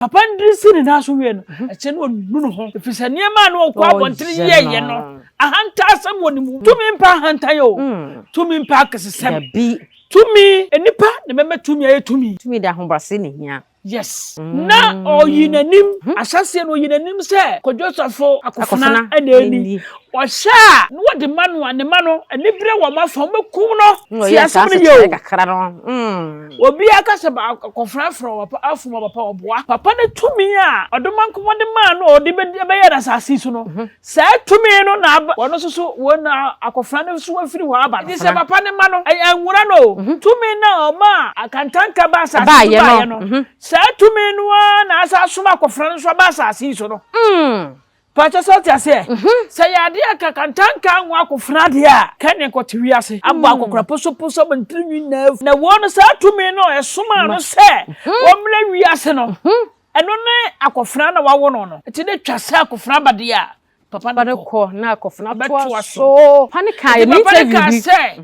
papa ndrisi ni na so wie no e che no nunu ho efisa niema no okwa abontiri ye no ahanta asam woni mu tumi mpa ahanta yo tumi mpa akesesem tumi enipa ne meme tumi aye tumi da hobrase ne hia yes na oyinanim asase no oyinanim se kodwosofo akofana eneni osha no wode manu anemano enibire wo mafa mekum no ti asem yo kakra no obi akase ba akofana fro afuma papa oboa papa ne tumi a odomankomo de ma no odi be ya asase so no sa tumi no na wono soso wona akofana ne so afiri ho aba di se papa ne ma no anwura no tumi na o ma akantanka ba asase ba ye no sa tumi no na asa suma akofana so ba asase so no pacha so ti ase say ade akakantanka nwa akofana de a kane ko tiwi ase abo akokora poso bantrinwi na wono sa tumi no esuma no se womle wi ase no eno ne akofana na wawo no ti de twase akofana bade a papa ko na akofana to so panika ye ni interview